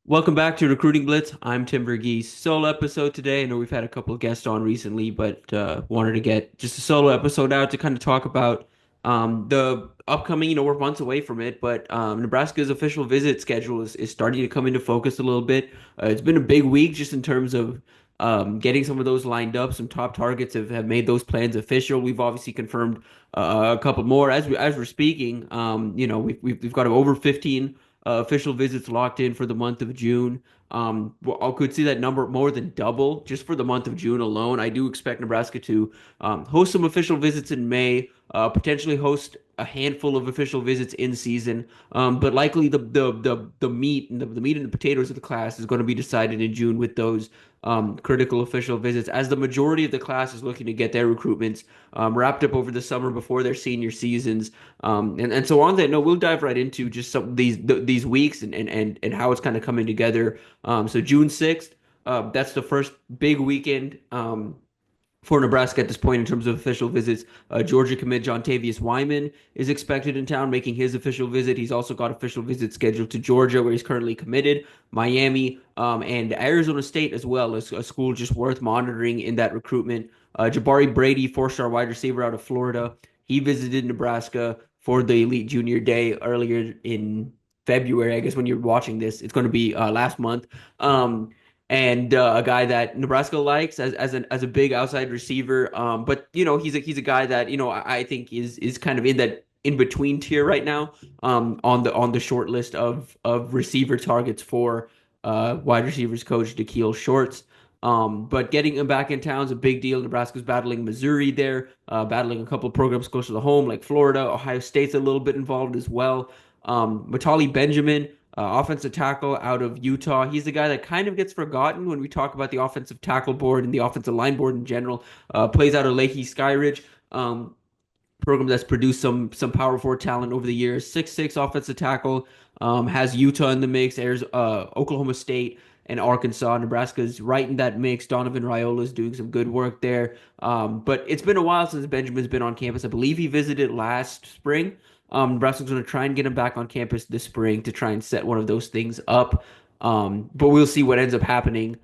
Welcome back to Recruiting Blitz. I'm Tim Verghese. Solo episode today. I know we've had a couple of guests on recently, but wanted to get just a solo episode out to kind of talk about the upcoming, we're months away from it, but Nebraska's official visit schedule is starting to come into focus a little bit. It's been a big week just in terms of getting some of those lined up. Some top targets have made those plans official. We've obviously confirmed a couple more as we're speaking. We've got over 15 official visits locked in for the month of June. I could see that number more than double just for the month of June alone. I do expect Nebraska to host some official visits in May, potentially host a handful of official visits in season, but likely the meat and the meat and the potatoes of the class is going to be decided in June with those critical official visits, as the majority of the class is looking to get their recruitments wrapped up over the summer before their senior seasons. And so on that note, we'll dive right into just some of these weeks and how it's kind of coming together. So June 6th, that's the first big weekend for Nebraska at this point in terms of official visits. Georgia commit Jontavius Wyman is expected in town, making his official visit. He's also got official visits scheduled to Georgia, where he's currently committed, Miami, and Arizona State as well, as a school just worth monitoring in that recruitment. Jabari Brady, four-star wide receiver out of Florida, he visited Nebraska for the Elite Junior Day earlier in February. I guess when you're watching this, it's going to be last month. And a guy that Nebraska likes as a big outside receiver. But he's a guy that I think is kind of in that in between tier right now. On the short list of receiver targets for wide receivers coach Dakiel Shorts. But getting him back in town is a big deal. Nebraska's battling Missouri there, battling a couple of programs closer to home like Florida. Ohio State's a little bit involved as well. Matali Benjamin, offensive tackle out of Utah. He's the guy that kind of gets forgotten when we talk about the offensive tackle board and the offensive line board in general. Plays out of Leahy Skyridge, program that's produced some Power Four talent over the years. 6'6" offensive tackle, has Utah in the mix. There's Oklahoma State and Arkansas. Nebraska's right in that mix. Donovan Raiola is doing some good work there. But it's been a while since Benjamin's been on campus. I believe he visited last spring. Nebraska's going to try and get him back on campus this spring to try and set one of those things up. But we'll see what ends up happening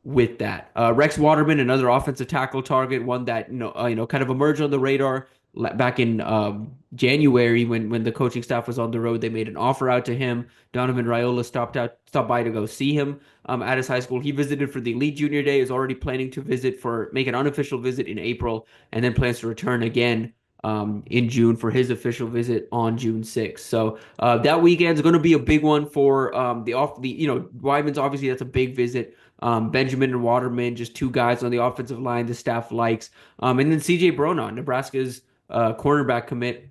with that. Rex Waterman, another offensive tackle target, one that kind of emerged on the radar back in January when the coaching staff was on the road. They made an offer out to him. Donovan Raiola stopped by to go see him at his high school. He visited for the Elite Junior Day. Is already planning to make an unofficial visit in April, and then plans to return again in June for his official visit on June 6th. So that weekend is going to be a big one for Wyman's. Obviously, that's a big visit. Benjamin and Waterman, just two guys on the offensive line the staff likes. And then CJ Bronon, Nebraska's cornerback commit,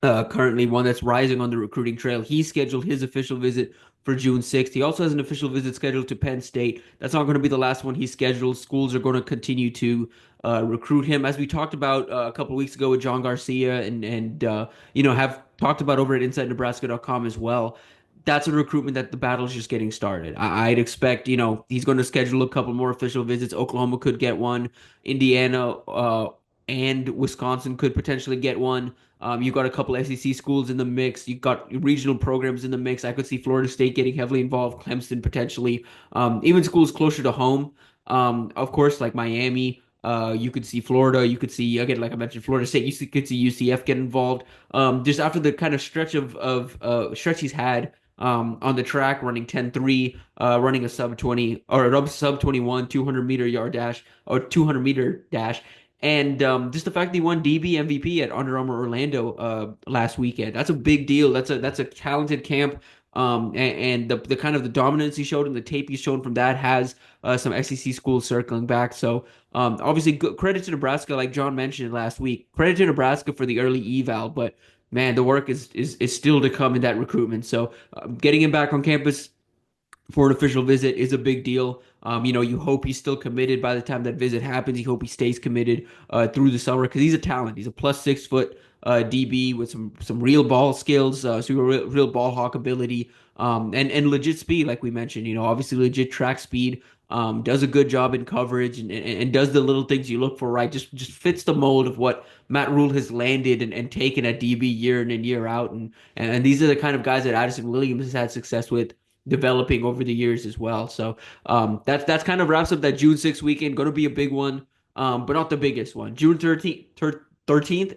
currently one that's rising on the recruiting trail. He scheduled his official visit for June 6th. He also has an official visit scheduled to Penn State. That's not going to be the last one he's scheduled. Schools are going to continue to recruit him, as we talked about a couple of weeks ago with John Garcia, and have talked about over at InsideNebraska.com as well. That's a recruitment that the battle is just getting started. I'd expect, he's going to schedule a couple more official visits. Oklahoma could get one. Indiana and Wisconsin could potentially get one. You've got a couple SEC schools in the mix. You've got regional programs in the mix. I could see Florida State getting heavily involved, Clemson potentially, even schools closer to home. Of course, like Miami. You could see Florida. You could see, again, like I mentioned, Florida State. Could see UCF get involved. Just after the kind of stretch he's had on the track, running 10-3, running a sub 20 or a sub 21 200-meter yard dash or 200-meter dash. And just the fact that he won DB MVP at Under Armour Orlando last weekend, that's a big deal. That's a talented camp. And the kind of the dominance he showed and the tape he's shown from that has some SEC schools circling back. So obviously, good credit to Nebraska, like John mentioned last week. Credit to Nebraska for the early eval, but man, the work is still to come in that recruitment. So getting him back on campus for an official visit is a big deal. You hope he's still committed by the time that visit happens. You hope he stays committed through the summer because he's a talent. He's a plus 6 foot DB with some real ball skills, real ball hawk ability, and legit speed, like we mentioned. Obviously legit track speed. Does a good job in coverage and does the little things you look for, right? Just fits the mold of what Matt Rule has landed and taken at DB year in and year out. And these are the kind of guys that Addison Williams has had success with developing over the years as well. So that's kind of wraps up that June 6th weekend. Going to be a big one, but not the biggest one. June 13th,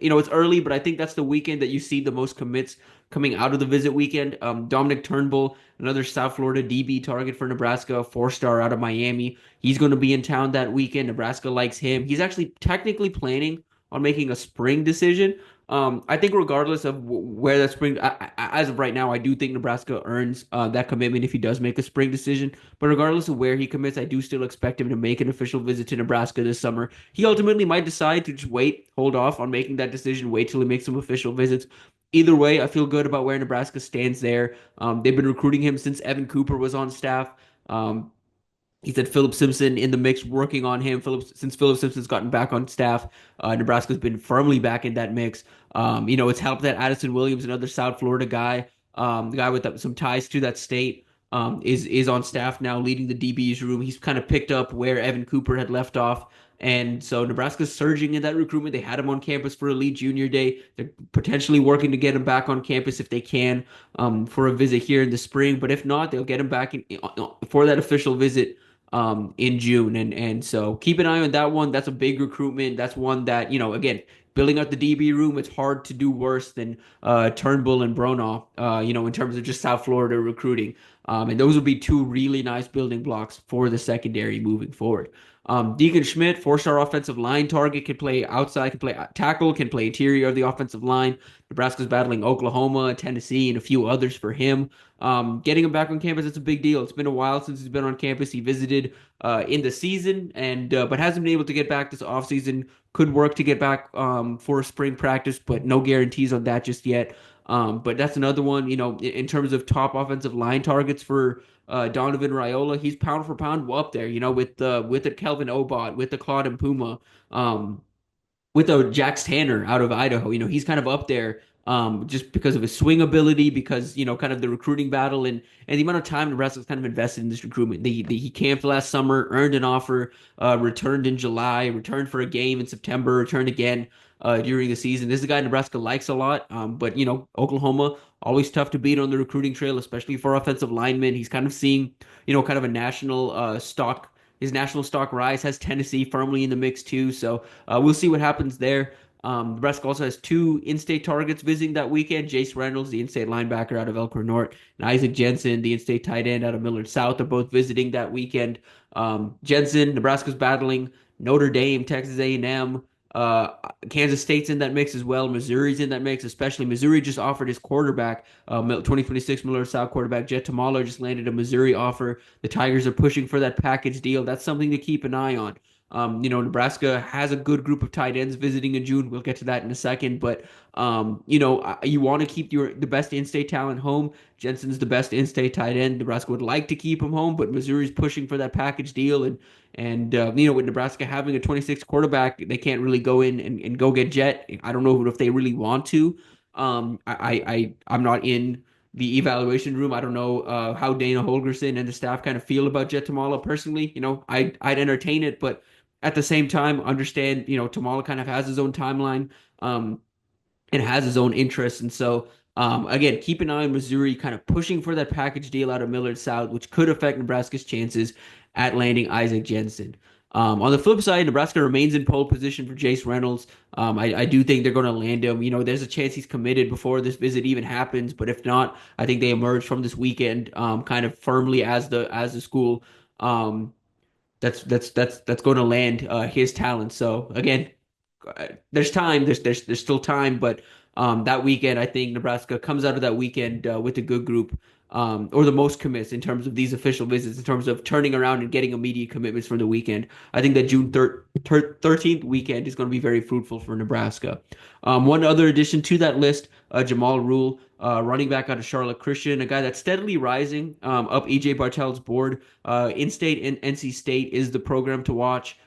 it's early, but I think that's the weekend that you see the most commits coming out of the visit weekend. Dominic Turnbull, another South Florida DB target for Nebraska, four-star out of Miami. He's going to be in town that weekend. Nebraska likes him. He's actually technically planning on making a spring decision. I think regardless of where that spring, as of right now, I do think Nebraska earns that commitment if he does make a spring decision. But regardless of where he commits, I do still expect him to make an official visit to Nebraska this summer. He ultimately might decide to just wait, hold off on making that decision, wait till he makes some official visits. Either way, I feel good about where Nebraska stands there. They've been recruiting him since Evan Cooper was on staff. He said Philip Simpson in the mix, working on him. Since Philip Simpson's gotten back on staff, Nebraska's been firmly back in that mix. It's helped that Addison Williams, another South Florida guy, the guy with some ties to that state, is on staff now, leading the DB's room. He's kind of picked up where Evan Cooper had left off. And so Nebraska's surging in that recruitment. They had him on campus for Elite Junior Day. They're potentially working to get him back on campus if they can, for a visit here in the spring. But if not, they'll get him back for that official visit in June. And so keep an eye on that one. That's a big recruitment. That's one that, again, building out the DB room, it's hard to do worse than Turnbull and Bronoff, in terms of just South Florida recruiting. And those would be two really nice building blocks for the secondary moving forward. Deacon Schmidt, four-star offensive line target, can play outside, can play tackle, can play interior of the offensive line. Nebraska's battling Oklahoma, Tennessee, and a few others for him. Getting him back on campus, it's a big deal. It's been a while since he's been on campus. He visited in the season, and but hasn't been able to get back this offseason. Could work to get back for spring practice, but no guarantees on that just yet. But that's another one, in terms of top offensive line targets for Donovan Raiola. He's pound for pound up there, with the Kelvin Obot, with the Claude and Puma. With the Jax Tanner out of Idaho. He's kind of up there, just because of his swing ability, because, kind of the recruiting battle and the amount of time Nebraska's kind of invested in this recruitment. He camped last summer, earned an offer, returned in July, returned for a game in September, returned again during the season. This is a guy Nebraska likes a lot, but, Oklahoma, always tough to beat on the recruiting trail, especially for offensive linemen. He's kind of seeing, kind of a national stock his national stock rise, has Tennessee firmly in the mix too. So we'll see what happens there. Nebraska also has two in-state targets visiting that weekend. Jace Reynolds, the in-state linebacker out of Elkhorn North, and Isaac Jensen, the in-state tight end out of Millard South, are both visiting that weekend. Jensen, Nebraska's battling Notre Dame, Texas A&M, Kansas State's in that mix as well. Missouri's in that mix, especially Missouri just offered his quarterback, 2026 Millard South quarterback Jet Tamala just landed a Missouri offer. The Tigers are pushing for that package deal. That's something to keep an eye on. Nebraska has a good group of tight ends visiting in June. We'll get to that in a second, but you want to keep the best in-state talent home. Jensen's the best in-state tight end. Nebraska would like to keep him home, but Missouri's pushing for that package deal, and with Nebraska having a 26 quarterback, they can't really go in and go get Jet. I don't know if they really want to. I'm not in the evaluation room. I don't know how Dana Holgerson and the staff kind of feel about Jet Tamala personally. I'd entertain it, but at the same time, understand, Tamala kind of has his own timeline, and has his own interests. And so, again, keep an eye on Missouri kind of pushing for that package deal out of Millard South, which could affect Nebraska's chances at landing Isaac Jensen. On the flip side, Nebraska remains in pole position for Jace Reynolds. I do think they're going to land him. There's a chance he's committed before this visit even happens, but if not, I think they emerge from this weekend kind of firmly as the school that's going to land his talent. So again, there's time. There's still time, but that weekend, I think Nebraska comes out of that weekend with a good group, or the most commits in terms of these official visits, in terms of turning around and getting immediate commitments from the weekend. I think that June 13th weekend is going to be very fruitful for Nebraska. One other addition to that list, Jamal Rule, running back out of Charlotte Christian, a guy that's steadily rising up EJ Bartel's board. In-state and NC State is the program to watch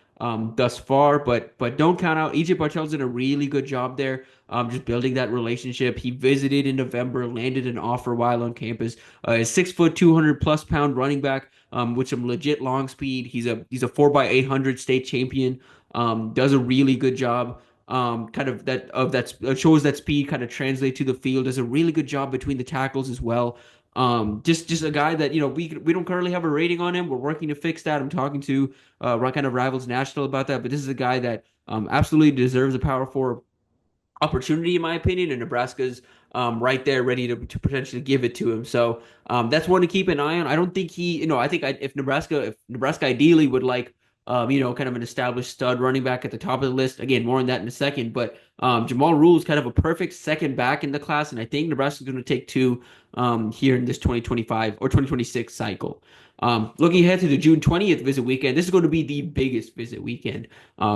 thus far, but don't count out EJ Bartel's done a really good job there, just building that relationship. He visited in November, landed an offer while on campus. Is 6 foot 200+ pound running back with some legit long speed. He's a 4x800 state champion. Does a really good job. Kind of that shows that speed kind of translate to the field. Does a really good job between the tackles as well. Just a guy that we don't currently have a rating on him. We're working to fix that. I'm talking to kind of Rivals National about that, but this is a guy that absolutely deserves a Power Four opportunity, in my opinion, and Nebraska's right there ready to potentially give it to him. So that's one to keep an eye on. I don't think I think if Nebraska ideally would like, kind of an established stud running back at the top of the list. Again, more on that in a second. But Jamal Rule is kind of a perfect second back in the class, and I think Nebraska's going to take two here in this 2025 or 2026 cycle. Looking ahead to the June 20th visit weekend, this is going to be the biggest visit weekend.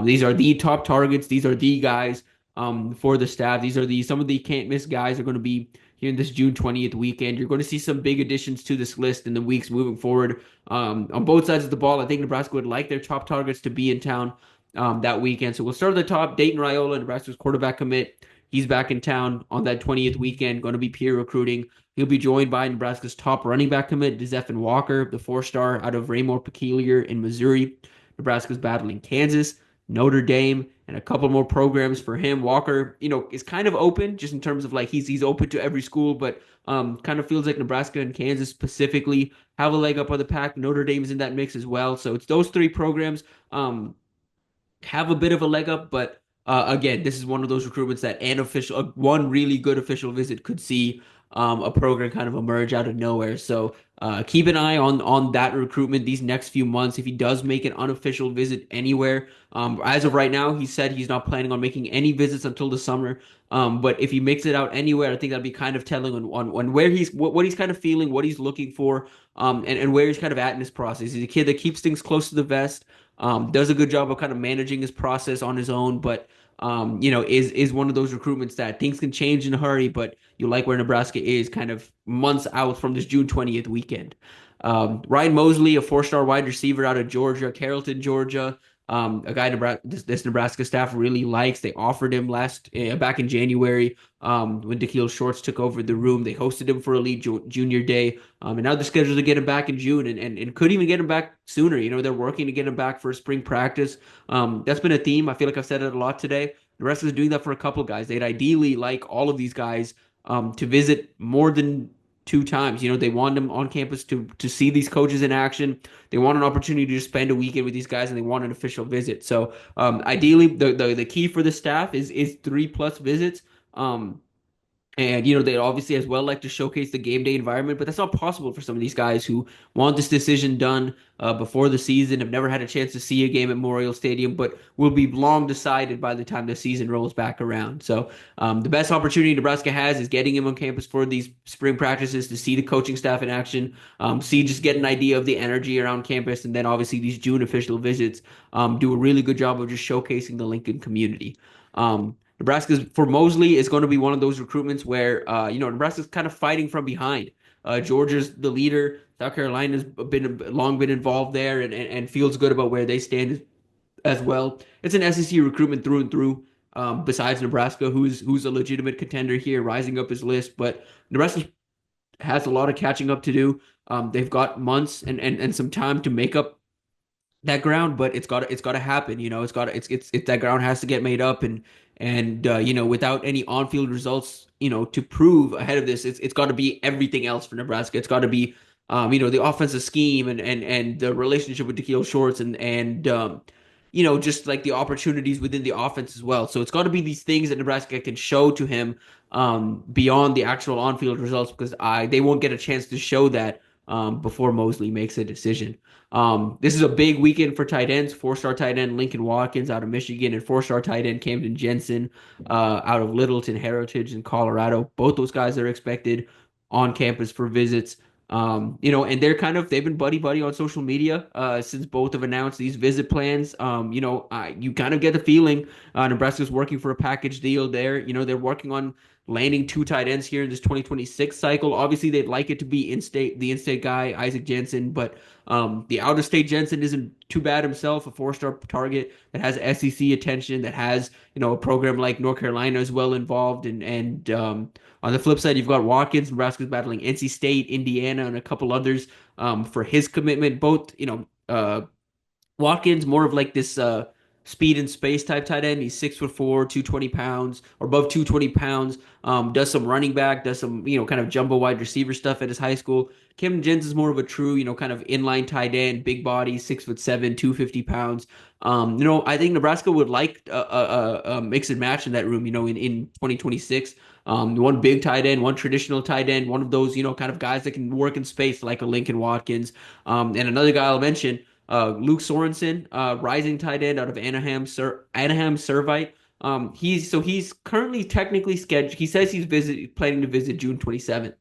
These are the top targets. These are the guys for the staff. These are some of the can't miss guys are going to be here in this June 20th weekend. You're going to see some big additions to this list in the weeks moving forward. On both sides of the ball, I think Nebraska would like their top targets to be in town that weekend. So we'll start at the top. Dayton Raiola, Nebraska's quarterback commit. He's back in town on that 20th weekend, going to be peer recruiting. He'll be joined by Nebraska's top running back commit, Zephan Walker, the four-star out of Raymore Peculiar in Missouri. Nebraska's battling Kansas, Notre Dame, and a couple more programs for him. Walker, is kind of open just in terms of like he's open to every school, but kind of feels like Nebraska and Kansas specifically have a leg up on the pack. Notre Dame's in that mix as well. So it's those three programs have a bit of a leg up, but again, this is one of those recruitments that one really good official visit could see a program kind of emerge out of nowhere. So keep an eye on that recruitment these next few months. If he does make an unofficial visit anywhere, as of right now, he said he's not planning on making any visits until the summer. But if he makes it out anywhere, I think that'd be kind of telling on where what he's kind of feeling, what he's looking for, and where he's kind of at in his process. He's a kid that keeps things close to the vest. Does a good job of kind of managing his process on his own, but is one of those recruitments that things can change in a hurry, but you like where Nebraska is kind of months out from this June 20th weekend. Ryan Mosley, a four-star wide receiver out of Georgia, Carrollton, Georgia. A guy this Nebraska staff really likes. They offered him back in January when Dikeel Shorts took over the room. They hosted him for Elite Junior Day, and now they're scheduled to get him back in June, and could even get him back sooner. They're working to get him back for spring practice. That's been a theme. I feel like I've said it a lot today. Nebraska's doing that for a couple of guys. They'd ideally like all of these guys to visit more than two times. They want them on campus to see these coaches in action. They want an opportunity to spend a weekend with these guys, and they want an official visit. So ideally, the key for the staff is 3+ visits. And they obviously as well like to showcase the game day environment, but that's not possible for some of these guys who want this decision done before the season, have never had a chance to see a game at Memorial Stadium, but will be long decided by the time the season rolls back around. So the best opportunity Nebraska has is getting him on campus for these spring practices to see the coaching staff in action, just get an idea of the energy around campus, and then obviously these June official visits do a really good job of just showcasing the Lincoln community. Nebraska's for Mosley is going to be one of those recruitments where Nebraska's kind of fighting from behind. Georgia's the leader. South Carolina's long been involved there and feels good about where they stand as well. It's an SEC recruitment through and through. Besides Nebraska, who's a legitimate contender here, rising up his list, but Nebraska has a lot of catching up to do. They've got months and some time to make up that ground, but it's got to happen. It's that ground has to get made up, and without any on-field results, to prove ahead of this, it's got to be everything else for Nebraska. It's got to be the offensive scheme and the relationship with Dikeel Shorts and just like the opportunities within the offense as well. So it's got to be these things that Nebraska can show to him beyond the actual on-field results, because they won't get a chance to show that before Mosley makes a decision. This is a big weekend for tight ends. Four-star tight end Lincoln Watkins out of Michigan and four-star tight end Camden Jensen out of Littleton Heritage in Colorado. Both those guys are expected on campus for visits. And they've been buddy on social media since both have announced these visit plans. You kind of get the feeling Nebraska's working for a package deal there. They're working on landing two tight ends here in this 2026 cycle. Obviously, they'd like it to be the in-state guy, Isaac Jensen, but the out-of-state Jensen isn't too bad himself, a four-star target that has SEC attention, that has, a program like North Carolina as well involved. And on the flip side, you've got Watkins. Nebraska's battling NC State, Indiana, and a couple others for his commitment. Both, Watkins more of like this speed and space type tight end. He's 6'4", 220 pounds or above 220 pounds. Does some running back, does some kind of jumbo wide receiver stuff at his high school. Kim Jens is more of a true kind of inline tight end, big body, 6'7", 250 pounds. I think Nebraska would like a mix and match in that room. In 2026. One big tight end, one traditional tight end, one of those kind of guys that can work in space like a Lincoln Watkins. And another guy I'll mention, Luke Sorensen, rising tight end out of Anaheim Servite. He's currently technically scheduled. He says planning to visit June 27th.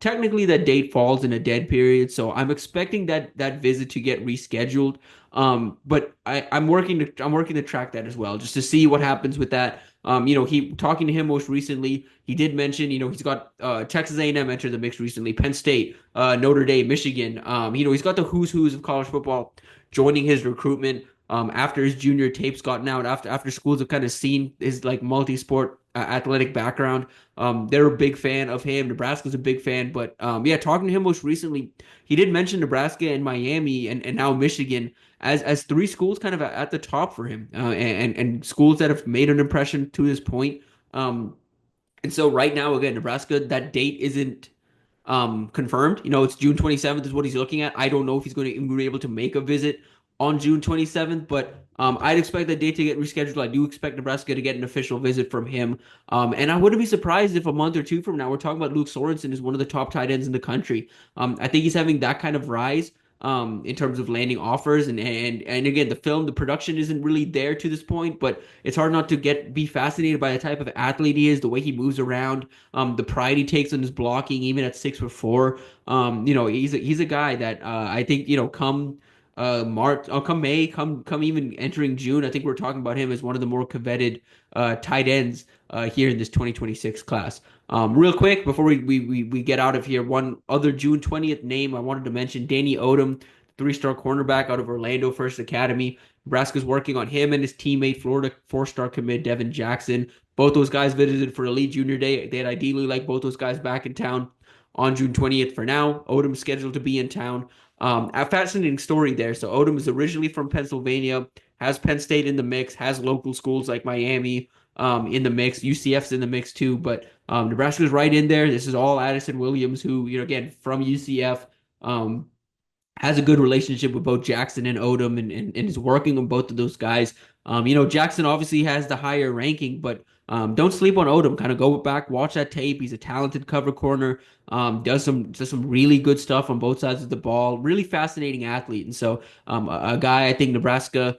Technically, that date falls in a dead period, so I'm expecting that visit to get rescheduled. But I'm working to track that as well, just to see what happens with that. He talking to him most recently, he did mention, he's got Texas A&M entered the mix recently, Penn State, Notre Dame, Michigan. He's got the who's who's of college football joining his recruitment. After his junior tapes gotten out, after schools have kind of seen his like multi-sport athletic background. They're a big fan of him. Nebraska's a big fan, but yeah, talking to him most recently, he did mention Nebraska and Miami and now Michigan as three schools kind of at the top for him, and schools that have made an impression to this point. And so right now, again, Nebraska, that date isn't confirmed. It's June 27th is what he's looking at. I don't know if he's going to be able to make a visit on June 27th, but I'd expect that date to get rescheduled. I do expect Nebraska to get an official visit from him. And I wouldn't be surprised if a month or two from now, we're talking about Luke Sorensen is one of the top tight ends in the country. I think he's having that kind of rise. In terms of landing offers and again the production isn't really there to this point, but it's hard not to be fascinated by the type of athlete he is, the way he moves around, the pride he takes in his blocking, even at 6'4". He's a guy that I think come March, come May, come even entering June, I think we're talking about him as one of the more coveted tight ends here in this 2026 class. Real quick before we get out of here, one other June 20th name I wanted to mention: Danny Odom, three-star cornerback out of Orlando First Academy. Nebraska's working on him and his teammate, Florida four-star commit Devin Jackson. Both those guys visited for Elite Junior Day. They'd ideally like both those guys back in town on June 20th. For now, Odom's scheduled to be in town. A fascinating story there. So Odom is originally from Pennsylvania, has Penn State in the mix, has local schools like Miami in the mix. UCF's in the mix too, but Nebraska's right in there. This is all Addison Williams, who, again, from UCF, has a good relationship with both Jackson and Odom, and is working on both of those guys. Jackson obviously has the higher ranking, but don't sleep on Odom. Kind of go back, watch that tape. He's a talented cover corner. Does some really good stuff on both sides of the ball. Really fascinating athlete, and so a guy I think Nebraska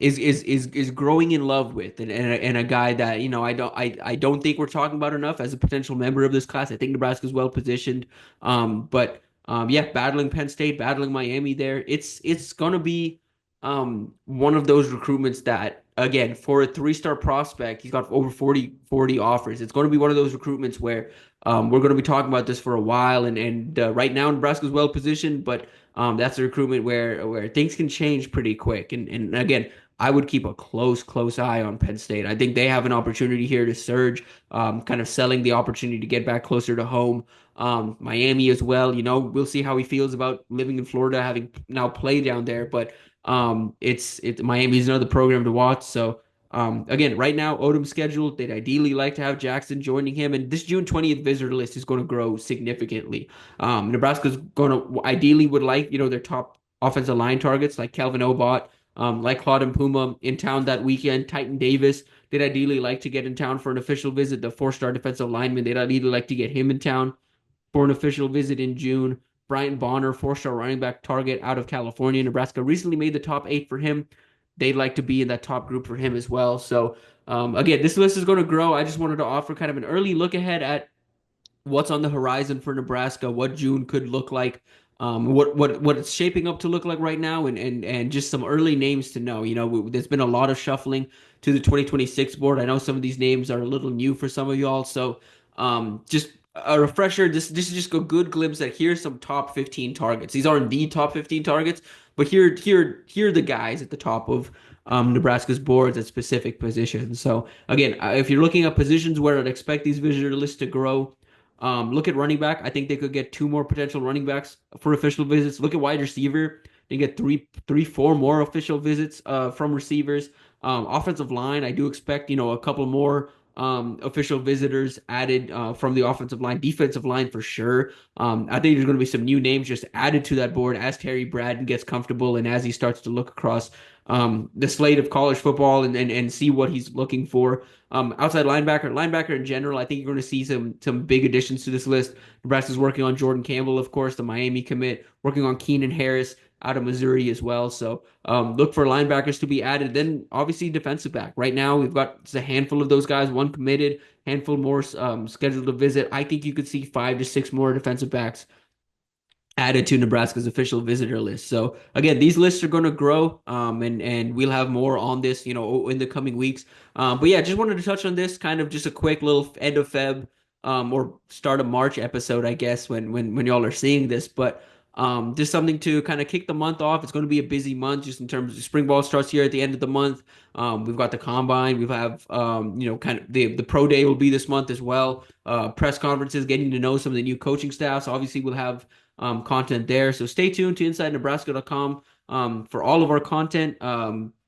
is growing in love with, and a guy that I don't think we're talking about enough as a potential member of this class. I think Nebraska's well positioned, but. Yeah, battling Penn State, battling Miami there. It's gonna be one of those recruitments that, again, for a three-star prospect, he's got over 40 offers. It's going to be one of those recruitments where we're going to be talking about this for a while. And right now, Nebraska's well positioned, but that's a recruitment where things can change pretty quick. And again, I would keep a close eye on Penn State. I think they have an opportunity here to surge, kind of selling the opportunity to get back closer to home. Miami as well. We'll see how he feels about living in Florida, having now played down there. But it's Miami's another program to watch. So again, right now, Odom's scheduled. They'd ideally like to have Jackson joining him, and this June 20th visitor list is going to grow significantly. Nebraska's going to ideally would like their top offensive line targets like Calvin Obot, like Claude and Puma in town that weekend. Titan Davis, they'd ideally like to get in town for an official visit. The four-star defensive lineman, they'd ideally like to get him in town for an official visit in June. Bryant Bonner, four-star running back target out of California. Nebraska recently made the top 8 for him. They'd like to be in that top group for him as well. So, again, this list is going to grow. I just wanted to offer kind of an early look ahead at what's on the horizon for Nebraska, what June could look like, what it's shaping up to look like right now, and just some early names to know. There's been a lot of shuffling to the 2026 board. I know some of these names are a little new for some of y'all, so just a refresher. This is just a good glimpse at here's some top 15 targets. These aren't the top 15 targets, but here are the guys at the top of Nebraska's boards at specific positions. So again, if you're looking at positions where I'd expect these visitor lists to grow, look at running back. I think they could get two more potential running backs for official visits. Look at wide receiver. You get four more official visits from receivers. Offensive line, I do expect, a couple more official visitors added from the offensive line. Defensive line for sure. I think there's going to be some new names just added to that board as Terry Braden gets comfortable and as he starts to look across the slate of college football and see what he's looking for. Outside linebacker in general, I think you're going to see some big additions to this list. Nebraska's working on Jordan Campbell, of course, the Miami commit, working on Keenan Harris out of Missouri as well. So look for linebackers to be added. Then obviously defensive back. Right now we've got just a handful of those guys, one committed, handful more scheduled to visit. I think you could see 5 to 6 more defensive backs added to Nebraska's official visitor list. So again, these lists are going to grow, and we'll have more on this, in the coming weeks. But yeah, just wanted to touch on this, kind of just a quick little end of Feb, or start of March episode, I guess, when y'all are seeing this. But just something to kind of kick the month off. It's going to be a busy month, just in terms of spring ball starts here at the end of the month. We've got the combine. We have, kind of the pro day will be this month as well. Press conferences, getting to know some of the new coaching staffs. Obviously, we'll have content there. So stay tuned to InsideNebraska.com for all of our content.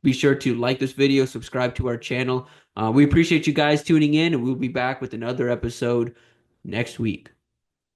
Be sure to like this video, subscribe to our channel. We appreciate you guys tuning in, and we'll be back with another episode next week.